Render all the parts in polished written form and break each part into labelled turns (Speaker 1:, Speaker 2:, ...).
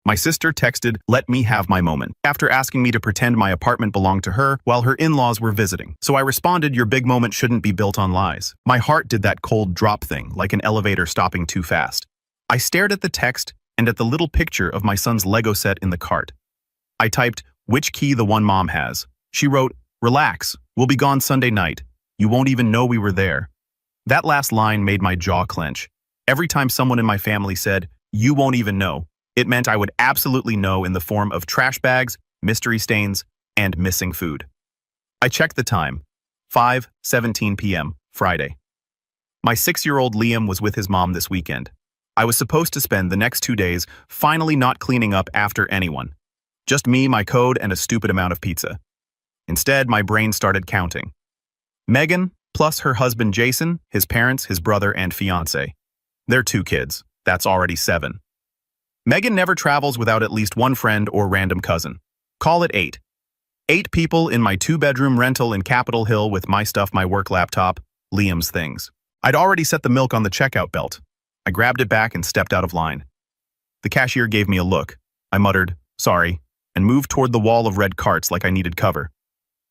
Speaker 1: My sister texted, "Let me have my moment," after asking me to pretend my apartment belonged to her while her in-laws were visiting. So I responded, "Your big moment shouldn't be built on lies." My heart did that cold drop thing, like an elevator stopping too fast. I stared at the text and at the little picture of my son's Lego set in the cart. I typed, "Which key the one mom has?" She wrote, "Relax, we'll be gone Sunday night. You won't even know we were there." That last line made my jaw clench. Every time someone in my family said, "You won't even know," it meant I would absolutely know in the form of trash bags, mystery stains, and missing food. I checked the time. 5:17 p.m., Friday. My 6-year-old Liam was with his mom this weekend. I was supposed to spend the next 2 days finally not cleaning up after anyone. Just me, my code, and a stupid amount of pizza. Instead, my brain started counting. Megan, plus her husband Jason, his parents, his brother, and fiancé. They're 2 kids. That's already 7. Megan never travels without at least one friend or random cousin. Call it 8. 8 people in my 2-bedroom rental in Capitol Hill with my stuff, my work laptop, Liam's things. I'd already set the milk on the checkout belt. I grabbed it back and stepped out of line. The cashier gave me a look. I muttered, "Sorry," and moved toward the wall of red carts like I needed cover.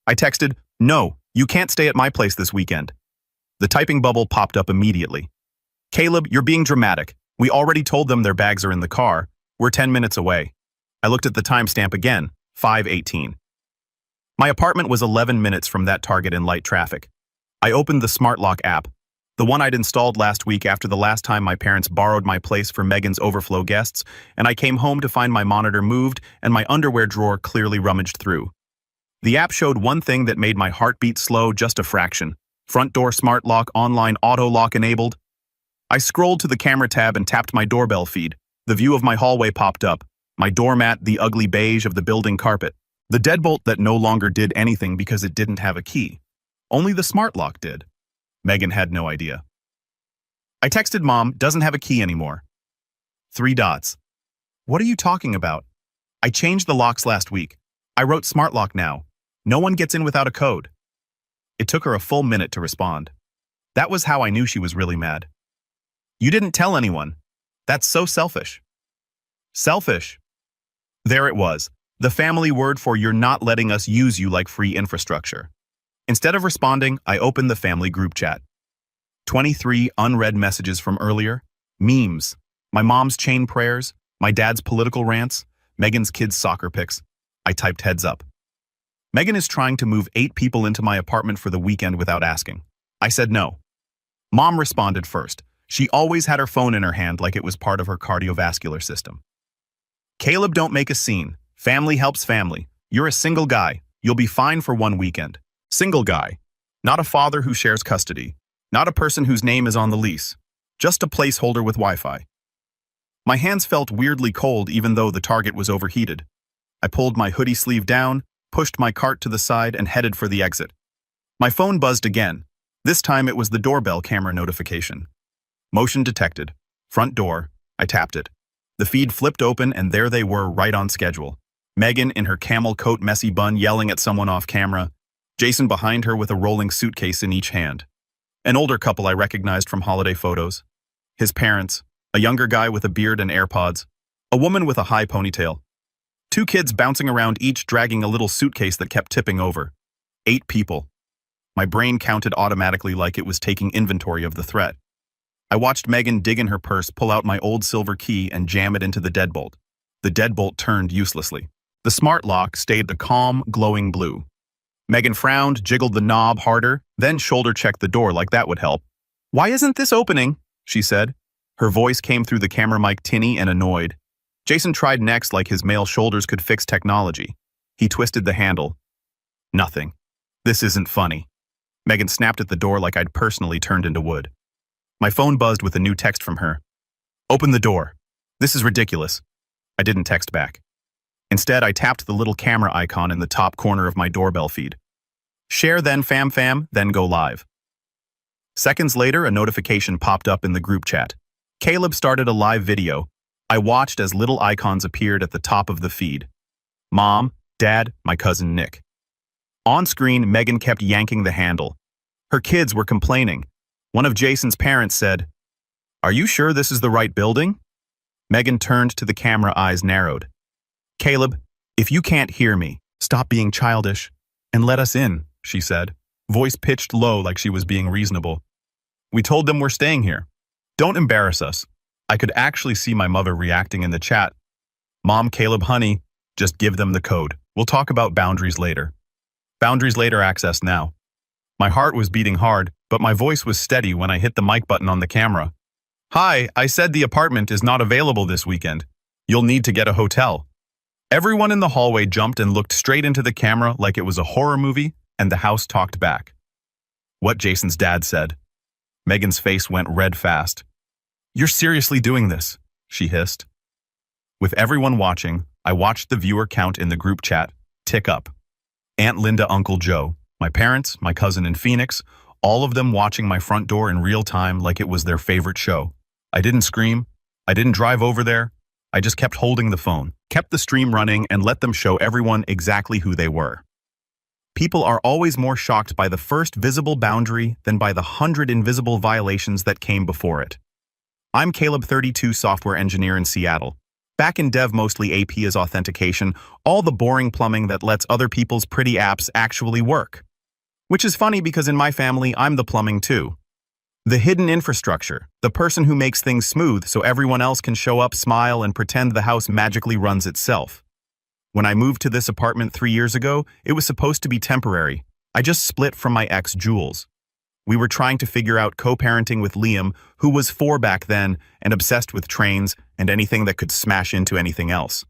Speaker 1: I texted, "No, you can't stay at my place this weekend." The typing bubble popped up immediately. "Caleb, you're being dramatic. We already told them their bags are in the car. We're 10 minutes away." I looked at the timestamp again, 5:18. My apartment was 11 minutes from that target in light traffic. I opened the Smart Lock app, the one I'd installed last week after the last time my parents borrowed my place for Megan's overflow guests, and I came home to find my monitor moved and my underwear drawer clearly rummaged through. The app showed one thing that made my heart beat slow just a fraction. Front door Smart Lock online auto lock enabled. I scrolled to the camera tab and tapped my doorbell feed. The view of my hallway popped up. My doormat, the ugly beige of the building carpet. The deadbolt that no longer did anything because it didn't have a key. Only the Smart Lock did. Megan had no idea. I texted Mom, "Doesn't have a key anymore." 3 dots. "What are you talking about?" "I changed the locks last week. I wrote Smart Lock now. No one gets in without a code." It took her a full minute to respond. That was how I knew she was really mad. "You didn't tell anyone. That's so selfish." Selfish. There it was, the family word for "you're not letting us use you like free infrastructure." Instead of responding, I opened the family group chat. 23 unread messages from earlier, memes, my mom's chain prayers, my dad's political rants, Megan's kids' soccer pics. I typed heads up. Megan is trying to move 8 people into my apartment for the weekend without asking. I said no. Mom responded first. She always had her phone in her hand like it was part of her cardiovascular system. "Caleb, don't make a scene. Family helps family. You're a single guy. You'll be fine for one weekend." Single guy. Not a father who shares custody. Not a person whose name is on the lease. Just a placeholder with Wi-Fi. My hands felt weirdly cold even though the target was overheated. I pulled my hoodie sleeve down, pushed my cart to the side, and headed for the exit. My phone buzzed again. This time it was the doorbell camera notification. Motion detected. Front door. I tapped it. The feed flipped open and there they were, right on schedule. Megan in her camel coat messy bun yelling at someone off camera. Jason behind her with a rolling suitcase in each hand. An older couple I recognized from holiday photos. His parents. A younger guy with a beard and AirPods. A woman with a high ponytail. 2 kids bouncing around, each dragging a little suitcase that kept tipping over. 8 people. My brain counted automatically like it was taking inventory of the threat. I watched Megan dig in her purse, pull out my old silver key, and jam it into the deadbolt. The deadbolt turned uselessly. The Smart Lock stayed a calm, glowing blue. Megan frowned, jiggled the knob harder, then shoulder-checked the door like that would help. "Why isn't this opening?" she said. Her voice came through the camera mic tinny and annoyed. Jason tried next like his male shoulders could fix technology. He twisted the handle. Nothing. "This isn't funny." Megan snapped at the door like I'd personally turned into wood. My phone buzzed with a new text from her. "Open the door. This is ridiculous." I didn't text back. Instead, I tapped the little camera icon in the top corner of my doorbell feed. Share then fam, then go live. Seconds later, a notification popped up in the group chat. Caleb started a live video. I watched as little icons appeared at the top of the feed. Mom, Dad, my cousin Nick. On screen, Megan kept yanking the handle. Her kids were complaining. One of Jason's parents said, "Are you sure this is the right building?" Megan turned to the camera, eyes narrowed. Caleb, if you can't hear me, stop being childish and let us in, she said, voice pitched low like she was being reasonable. We told them we're staying here. Don't embarrass us. I could actually see my mother reacting in the chat. Mom, Caleb, honey, just give them the code. We'll talk about boundaries later. Boundaries later, access now. My heart was beating hard, but my voice was steady when I hit the mic button on the camera. Hi, I said the apartment is not available this weekend. You'll need to get a hotel. Everyone in the hallway jumped and looked straight into the camera like it was a horror movie, and the house talked back. What Jason's dad said. Megan's face went red fast. You're seriously doing this, she hissed. With everyone watching, I watched the viewer count in the group chat tick up. Aunt Linda, Uncle Joe, my parents, my cousin in Phoenix, all of them watching my front door in real time like it was their favorite show. I didn't scream. I didn't drive over there. I just kept holding the phone, kept the stream running, and let them show everyone exactly who they were. People are always more shocked by the first visible boundary than by the 100 invisible violations that came before it. I'm Caleb, 32, software engineer in Seattle. Back in dev, mostly AP is authentication, all the boring plumbing that lets other people's pretty apps actually work. Which is funny because in my family, I'm the plumbing too. The hidden infrastructure, the person who makes things smooth so everyone else can show up, smile, and pretend the house magically runs itself. When I moved to this apartment 3 years ago, it was supposed to be temporary. I just split from my ex, Jules. We were trying to figure out co-parenting with Liam, who was 4 back then and obsessed with trains and anything that could smash into anything else.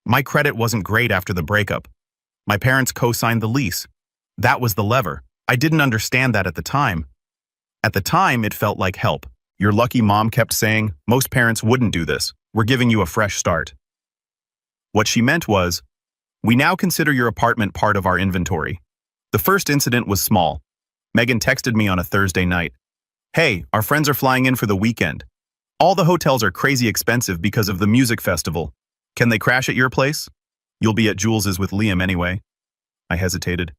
Speaker 1: My credit wasn't great after the breakup. My parents co-signed the lease. That was the lever. I didn't understand that at the time. At the time, it felt like help. You're lucky, Mom kept saying. Most parents wouldn't do this. We're giving you a fresh start. What she meant was, we now consider your apartment part of our inventory. The first incident was small. Megan texted me on a Thursday night. Hey, our friends are flying in for the weekend. All the hotels are crazy expensive because of the music festival. Can they crash at your place? You'll be at Jules's with Liam anyway. I hesitated.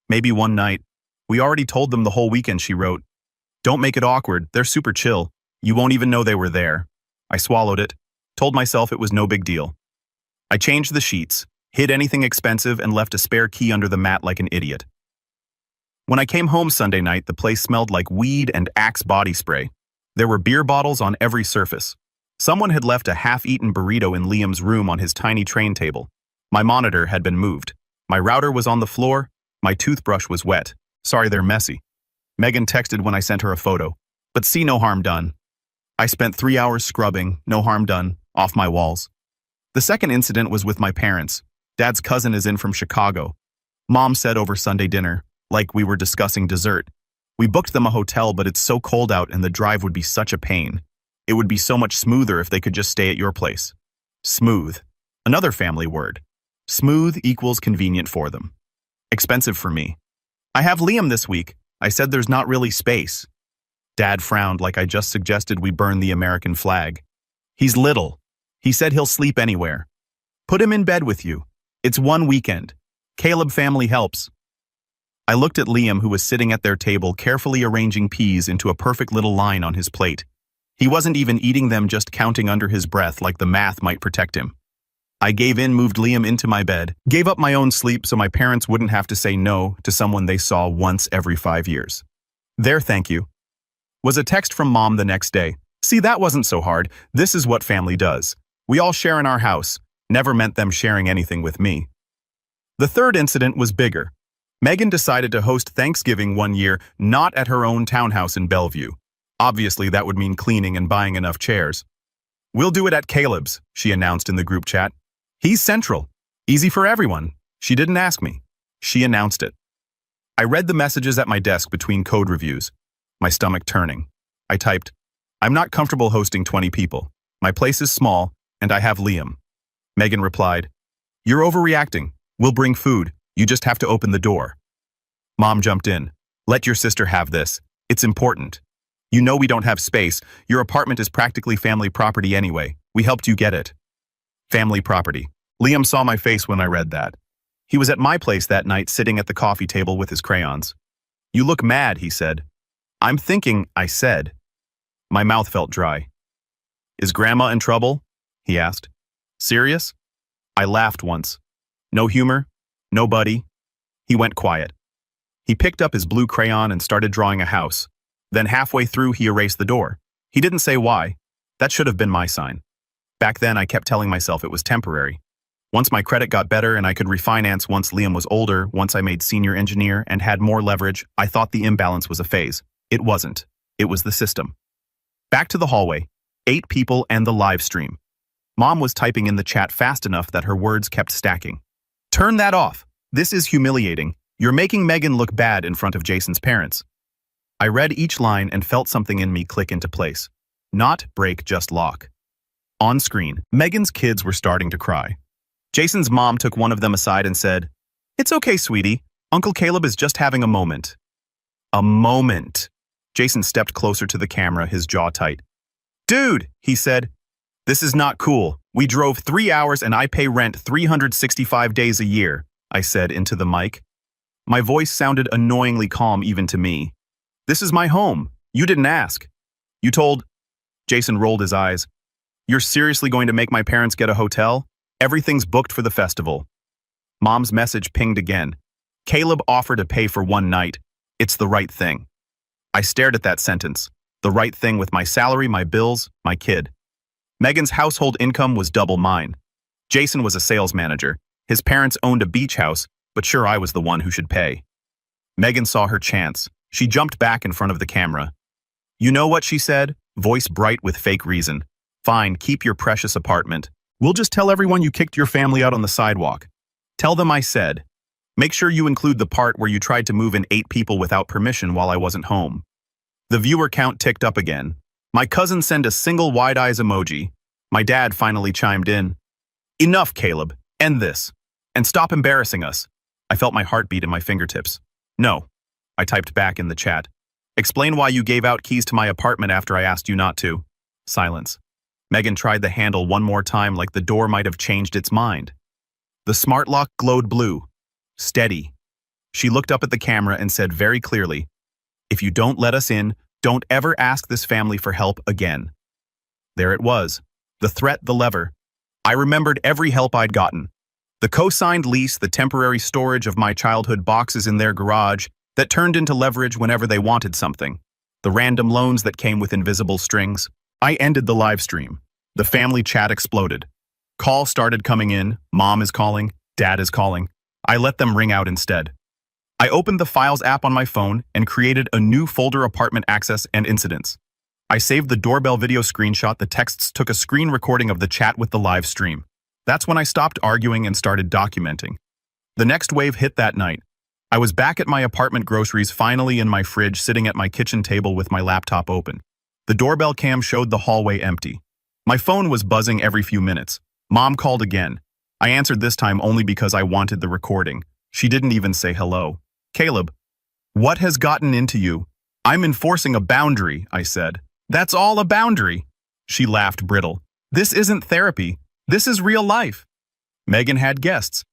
Speaker 1: Maybe one night. We already told them the whole weekend, she wrote. Don't make it awkward, they're super chill. You won't even know they were there. I swallowed it, told myself it was no big deal. I changed the sheets, hid anything expensive, and left a spare key under the mat like an idiot. When I came home Sunday night, the place smelled like weed and Axe body spray. There were beer bottles on every surface. Someone had left a half-eaten burrito in Liam's room on his tiny train table. My monitor had been moved. My router was on the floor. My toothbrush was wet. Sorry, they're messy. Megan texted when I sent her a photo. But see, no harm done. I spent 3 hours scrubbing, no harm done, off my walls. The second incident was with my parents. Dad's cousin is in from Chicago. Mom said over Sunday dinner, like we were discussing dessert. We booked them a hotel, but it's so cold out and the drive would be such a pain. It would be so much smoother if they could just stay at your place. Smooth. Another family word. Smooth equals convenient for them. Expensive for me. I have Liam this week. I said there's not really space. Dad frowned like I just suggested we burn the American flag. He's little. He said he'll sleep anywhere. Put him in bed with you. It's one weekend. Caleb family helps. I looked at Liam, who was sitting at their table carefully arranging peas into a perfect little line on his plate. He wasn't even eating them, just counting under his breath like the math might protect him. I gave in, moved Liam into my bed, gave up my own sleep so my parents wouldn't have to say no to someone they saw once every 5 years. There, thank you. Was a text from Mom the next day. See, that wasn't so hard. This is what family does. We all share in our house. Never meant them sharing anything with me. The third incident was bigger. Megan decided to host Thanksgiving one year, not at her own townhouse in Bellevue. Obviously, that would mean cleaning and buying enough chairs. We'll do it at Caleb's, she announced in the group chat. He's central. Easy for everyone. She didn't ask me. She announced it. I read the messages at my desk between code reviews, my stomach turning. I typed, I'm not comfortable hosting 20 people. My place is small, and I have Liam. Megan replied, You're overreacting. We'll bring food. You just have to open the door. Mom jumped in. Let your sister have this. It's important. You know we don't have space. Your apartment is practically family property anyway. We helped you get it. Family property. Liam saw my face when I read that. He was at my place that night, sitting at the coffee table with his crayons. You look mad, he said. I'm thinking, I said. My mouth felt dry. Is Grandma in trouble? he asked. Serious? I laughed once. No humor? No buddy? He went quiet. He picked up his blue crayon and started drawing a house. Then halfway through, he erased the door. He didn't say why. That should have been my sign. Back then, I kept telling myself it was temporary. Once my credit got better and I could refinance once Liam was older, once I made senior engineer and had more leverage, I thought the imbalance was a phase. It wasn't. It was the system. Back to the hallway. 8 people and the live stream. Mom was typing in the chat fast enough that her words kept stacking. Turn that off. This is humiliating. You're making Megan look bad in front of Jason's parents. I read each line and felt something in me click into place. Not break, just lock. On screen, Megan's kids were starting to cry. Jason's mom took one of them aside and said, "It's okay, sweetie. Uncle Caleb is just having a moment." A moment. Jason stepped closer to the camera, his jaw tight. "Dude," he said, "this is not cool. We drove 3 hours and I pay rent 365 days a year," I said into the mic. My voice sounded annoyingly calm even to me. "This is my home. You didn't ask. You told—" Jason rolled his eyes. "You're seriously going to make my parents get a hotel? Everything's booked for the festival." Mom's message pinged again. "Caleb offered to pay for one night. It's the right thing." I stared at that sentence. The right thing with my salary, my bills, my kid. Megan's household income was double mine. Jason was a sales manager. His parents owned a beach house, but sure, I was the one who should pay. Megan saw her chance. She jumped back in front of the camera. "You know what?" she said, voice bright with fake reason. "Fine, keep your precious apartment. We'll just tell everyone you kicked your family out on the sidewalk. Tell them I said. Make sure you include the part where you tried to move in 8 people without permission while I wasn't home." The viewer count ticked up again. My cousin sent a single wide eyes emoji. My dad finally chimed in. "Enough, Caleb. End this. And stop embarrassing us." I felt my heartbeat in my fingertips. "No," I typed back in the chat. "Explain why you gave out keys to my apartment after I asked you not to." Silence. Megan tried the handle one more time, like the door might have changed its mind. The smart lock glowed blue. Steady. She looked up at the camera and said very clearly, "If you don't let us in, don't ever ask this family for help again." There it was. The threat, the lever. I remembered every help I'd gotten. The co-signed lease, the temporary storage of my childhood boxes in their garage that turned into leverage whenever they wanted something. The random loans that came with invisible strings. I ended the live stream. The family chat exploded. Calls started coming in. Mom is calling. Dad is calling. I let them ring out instead. I opened the Files app on my phone and created a new folder: apartment access and incidents. I saved the doorbell video screenshot. The texts took a screen recording of the chat with the live stream. That's when I stopped arguing and started documenting. The next wave hit that night. I was back at my apartment, groceries finally in my fridge, sitting at my kitchen table with my laptop open. The doorbell cam showed the hallway empty. My phone was buzzing every few minutes. Mom called again. I answered this time only because I wanted the recording. She didn't even say hello. "Caleb, what has gotten into you?" "I'm enforcing a boundary," I said. "That's all a boundary." She laughed brittle. "This isn't therapy. This is real life." Megan had guests.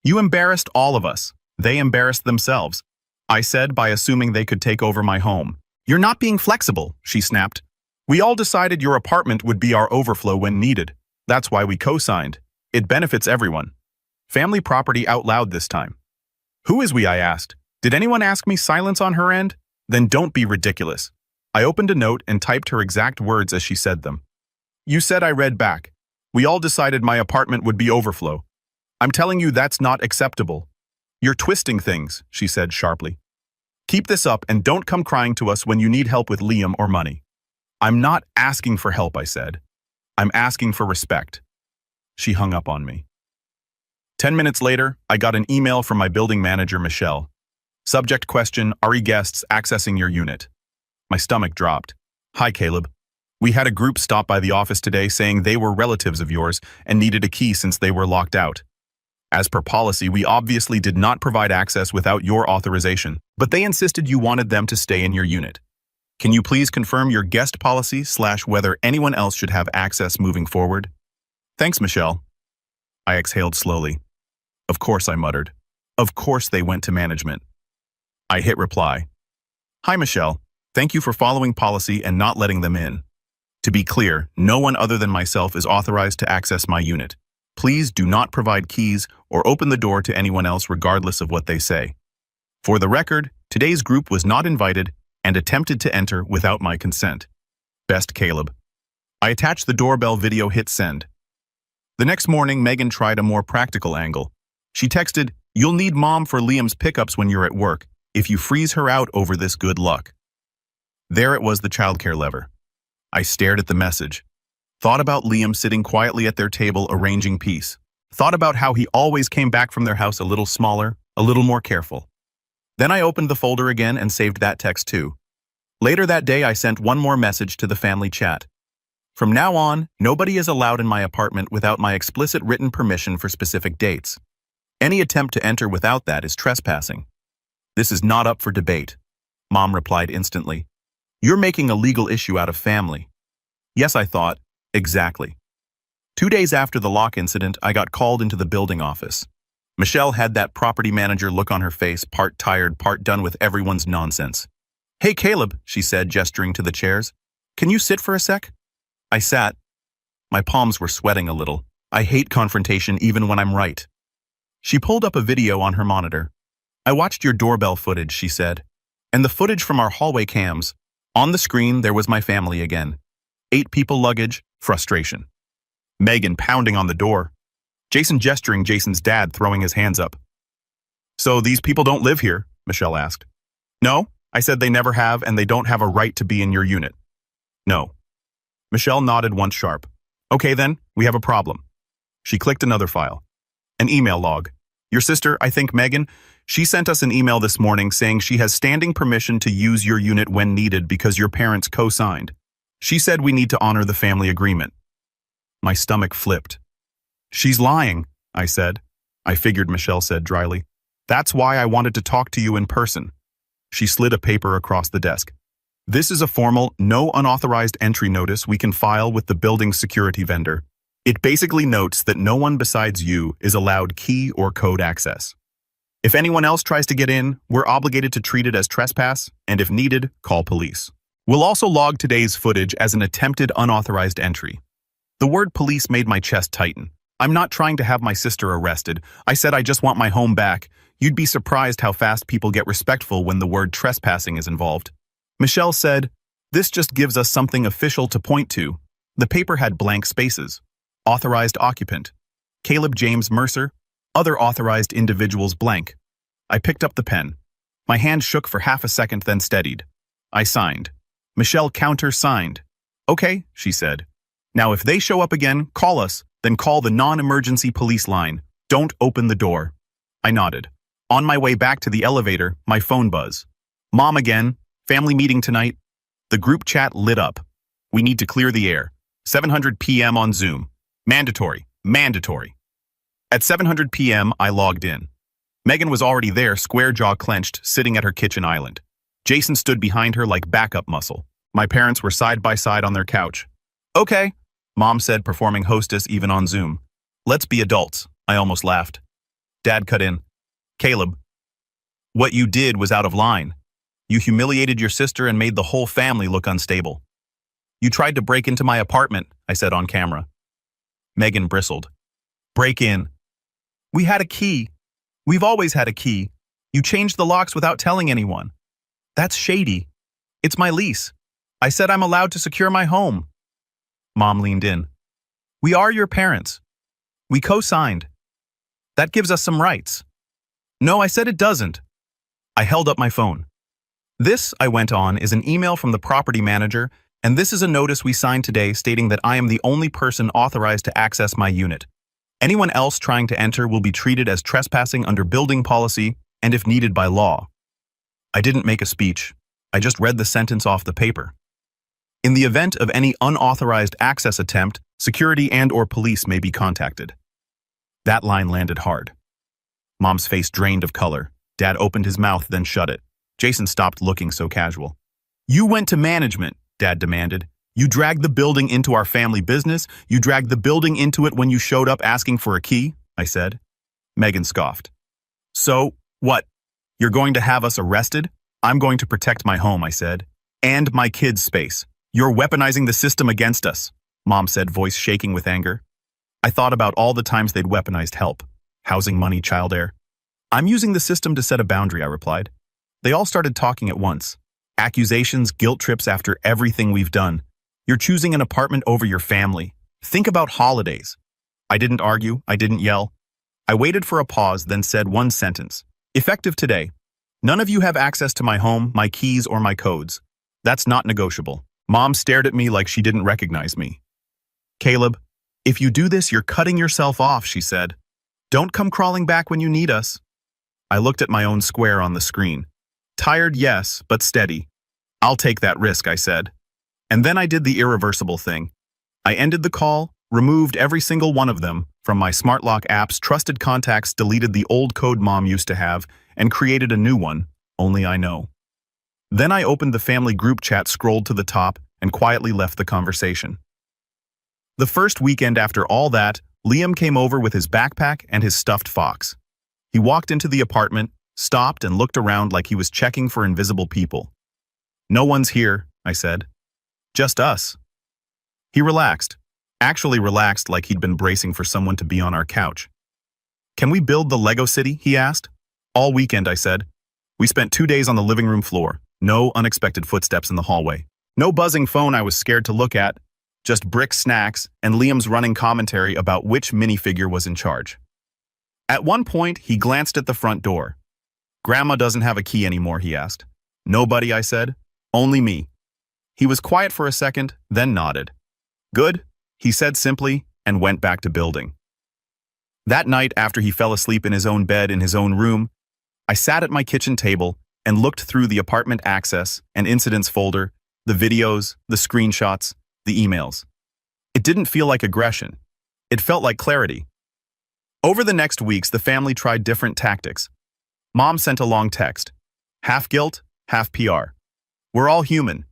Speaker 1: "You embarrassed all of us. They embarrassed themselves," I said, by assuming they could take over my home. "You're not being flexible," she snapped. "We all decided your apartment would be our overflow when needed. That's why we co-signed. It benefits everyone." Family property out loud this time. "Who is we?" I asked. Did anyone ask me? Silence on her end? Then don't be ridiculous. I opened a note and typed her exact words as she said them. "You said," I read back. "We all decided my apartment would be overflow. I'm telling you that's not acceptable." "You're twisting things," she said sharply. "Keep this up and don't come crying to us when you need help with Liam or money." "I'm not asking for help," I said. "I'm asking for respect." She hung up on me. 10 minutes later, I got an email from my building manager, Michelle. Subject question: "Are guests accessing your unit?" My stomach dropped. "Hi, Caleb. We had a group stop by the office today saying they were relatives of yours and needed a key since they were locked out. As per policy, we obviously did not provide access without your authorization, but they insisted you wanted them to stay in your unit. Can you please confirm your guest policy / whether anyone else should have access moving forward? Thanks, Michelle." I exhaled slowly. "Of course," I muttered. "Of course they went to management." I hit reply. "Hi, Michelle. Thank you for following policy and not letting them in. To be clear, no one other than myself is authorized to access my unit. Please do not provide keys or open the door to anyone else regardless of what they say. For the record, today's group was not invited and attempted to enter without my consent. Best Caleb. I attached the doorbell video, hit send. The next morning, Megan tried a more practical angle. She texted, "You'll need mom for Liam's pickups when you're at work. If you freeze her out over this, good luck." There it was, the childcare lever. I stared at the message. Thought about Liam sitting quietly at their table arranging peace. Thought about how he always came back from their house a little smaller, a little more careful. Then I opened the folder again and saved that text too. Later that day, I sent one more message to the family chat. From now on, nobody is allowed in my apartment without my explicit written permission for specific dates. Any attempt to enter without that is trespassing. This is not up for debate. Mom replied instantly. You're making a legal issue out of family. Yes, I thought. Exactly. 2 days after the lock incident, I got called into the building office. Michelle had that property manager look on her face, part tired, part done with everyone's nonsense. Hey, Caleb, she said, gesturing to the chairs. Can you sit for a sec? I sat. My palms were sweating a little. I hate confrontation even when I'm right. She pulled up a video on her monitor. I watched your doorbell footage, she said, and the footage from our hallway cams. On the screen, there was my family again. 8 people, luggage, frustration. Megan pounding on the door. Jason gesturing, Jason's dad throwing his hands up. So these people don't live here? Michelle asked. No, I said they never have and they don't have a right to be in your unit. No. Michelle nodded once sharp. Okay then, we have a problem. She clicked another file. An email log. Your sister, I think Megan, she sent us an email this morning saying she has standing permission to use your unit when needed because your parents co-signed. She said we need to honor the family agreement. My stomach flipped. She's lying, I said. I figured, Michelle said dryly. That's why I wanted to talk to you in person. She slid a paper across the desk. This is a formal, no unauthorized entry notice we can file with the building's security vendor. It basically notes that no one besides you is allowed key or code access. If anyone else tries to get in, we're obligated to treat it as trespass, and if needed, call police. We'll also log today's footage as an attempted unauthorized entry. The word police made my chest tighten. I'm not trying to have my sister arrested. I said I just want my home back. You'd be surprised how fast people get respectful when the word trespassing is involved. Michelle said, this just gives us something official to point to. The paper had blank spaces. Authorized occupant. Caleb James Mercer. Other authorized individuals blank. I picked up the pen. My hand shook for half a second, then steadied. I signed. Michelle counter-signed. Okay, she said. Now if they show up again, call us, then call the non-emergency police line. Don't open the door. I nodded. On my way back to the elevator, my phone buzz. Mom again. Family meeting tonight. The group chat lit up. We need to clear the air. 7:00 p.m. on Zoom. Mandatory. Mandatory. At 7:00 p.m., I logged in. Megan was already there, square jaw clenched, sitting at her kitchen island. Jason stood behind her like backup muscle. My parents were side by side on their couch. Okay, Mom said, performing hostess even on Zoom. Let's be adults. I almost laughed. Dad cut in. Caleb, what you did was out of line. You humiliated your sister and made the whole family look unstable. You tried to break into my apartment, I said on camera. Megan bristled. Break in. We had a key. We've always had a key. You changed the locks without telling anyone. That's shady. It's my lease. I said I'm allowed to secure my home. Mom leaned in. We are your parents. We co-signed. That gives us some rights. No, I said it doesn't. I held up my phone. This, I went on, is an email from the property manager, and this is a notice we signed today stating that I am the only person authorized to access my unit. Anyone else trying to enter will be treated as trespassing under building policy and if needed by law. I didn't make a speech. I just read the sentence off the paper. In the event of any unauthorized access attempt, security and/or police may be contacted. That line landed hard. Mom's face drained of color. Dad opened his mouth, then shut it. Jason stopped looking so casual. You went to management, Dad demanded. You dragged the building into our family business. You dragged the building into it when you showed up asking for a key, I said. Megan scoffed. So, what? You're going to have us arrested? I'm going to protect my home, I said. And my kids' space. You're weaponizing the system against us, Mom said, voice shaking with anger. I thought about all the times they'd weaponized help. Housing money, child air. I'm using the system to set a boundary, I replied. They all started talking at once. Accusations, guilt trips after everything we've done. You're choosing an apartment over your family. Think about holidays. I didn't argue, I didn't yell. I waited for a pause, then said one sentence. Effective today. None of you have access to my home, my keys, or my codes. That's not negotiable. Mom stared at me like she didn't recognize me. Caleb, if you do this, you're cutting yourself off, she said. Don't come crawling back when you need us. I looked at my own square on the screen. Tired, yes, but steady. I'll take that risk, I said. And then I did the irreversible thing. I ended the call, removed every single one of them from my smart lock apps, trusted contacts, deleted the old code Mom used to have, and created a new one, only I know. Then I opened the family group chat, scrolled to the top, and quietly left the conversation. The first weekend after all that, Liam came over with his backpack and his stuffed fox. He walked into the apartment, stopped and looked around like he was checking for invisible people. No one's here, I said. Just us. He relaxed. Actually relaxed like he'd been bracing for someone to be on our couch. Can we build the Lego city, he asked. All weekend, I said. We spent 2 days on the living room floor. No unexpected footsteps in the hallway. No buzzing phone I was scared to look at. Just brick snacks and Liam's running commentary about which minifigure was in charge. At one point, he glanced at the front door. Grandma doesn't have a key anymore, he asked. Nobody, I said. Only me. He was quiet for a second, then nodded. Good, he said simply, and went back to building. That night, after he fell asleep in his own bed in his own room, I sat at my kitchen table and looked through the apartment access and incidents folder, the videos, the screenshots, the emails. It didn't feel like aggression. It felt like clarity. Over the next weeks, the family tried different tactics. Mom sent a long text. Half guilt, half PR. We're all human.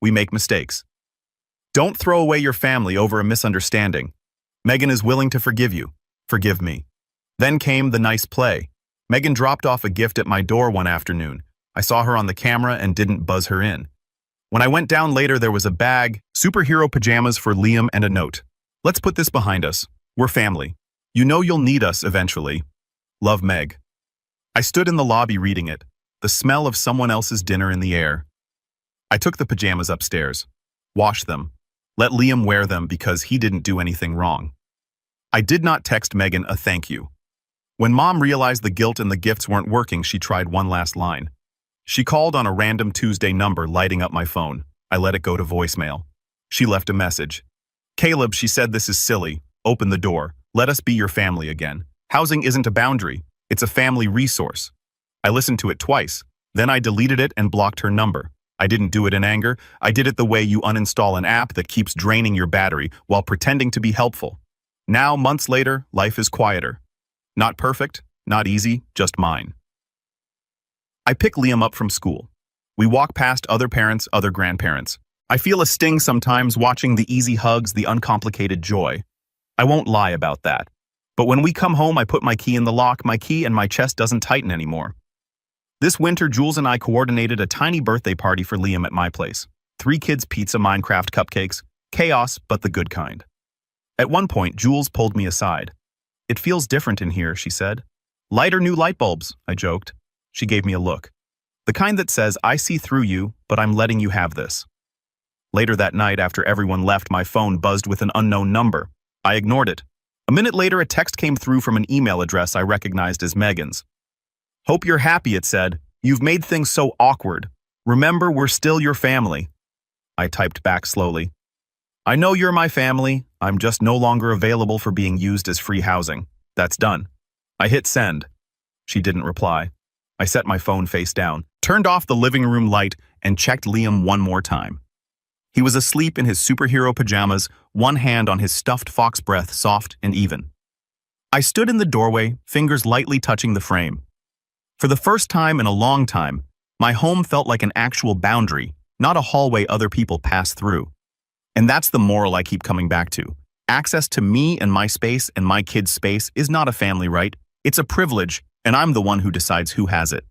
Speaker 1: We make mistakes. Don't throw away your family over a misunderstanding. Megan is willing to forgive you. Forgive me. Then came the nice play. Megan dropped off a gift at my door one afternoon. I saw her on the camera and didn't buzz her in. When I went down later, there was a bag, superhero pajamas for Liam, and a note. Let's put this behind us. We're family. You know you'll need us eventually. Love, Meg. I stood in the lobby reading it, the smell of someone else's dinner in the air. I took the pajamas upstairs, washed them, let Liam wear them because he didn't do anything wrong. I did not text Megan a thank you. When Mom realized the guilt and the gifts weren't working, she tried one last line. She called on a random Tuesday number, lighting up my phone. I let it go to voicemail. She left a message. Caleb, she said, this is silly. Open the door. Let us be your family again. Housing isn't a boundary. It's a family resource. I listened to it twice. Then I deleted it and blocked her number. I didn't do it in anger. I did it the way you uninstall an app that keeps draining your battery while pretending to be helpful. Now, months later, life is quieter. Not perfect, not easy, just mine. I pick Liam up from school. We walk past other parents, other grandparents. I feel a sting sometimes watching the easy hugs, the uncomplicated joy. I won't lie about that. But when we come home, I put my key in the lock, my key, and my chest doesn't tighten anymore. This winter, Jules and I coordinated a tiny birthday party for Liam at my place. 3 kids, pizza, Minecraft, cupcakes. Chaos, but the good kind. At one point, Jules pulled me aside. It feels different in here, she said. Lighter new light bulbs, I joked. She gave me a look. The kind that says, I see through you, but I'm letting you have this. Later that night, after everyone left, my phone buzzed with an unknown number. I ignored it. A minute later, a text came through from an email address I recognized as Megan's. Hope you're happy, it said. You've made things so awkward. Remember, we're still your family. I typed back slowly. I know you're my family. I'm just no longer available for being used as free housing. That's done. I hit send. She didn't reply. I set my phone face down, turned off the living room light, and checked Liam one more time. He was asleep in his superhero pajamas, one hand on his stuffed fox, breath soft and even. I stood in the doorway, fingers lightly touching the frame. For the first time in a long time, my home felt like an actual boundary, not a hallway other people pass through. And that's the moral I keep coming back to. Access to me and my space and my kids' space is not a family right. It's a privilege, and I'm the one who decides who has it.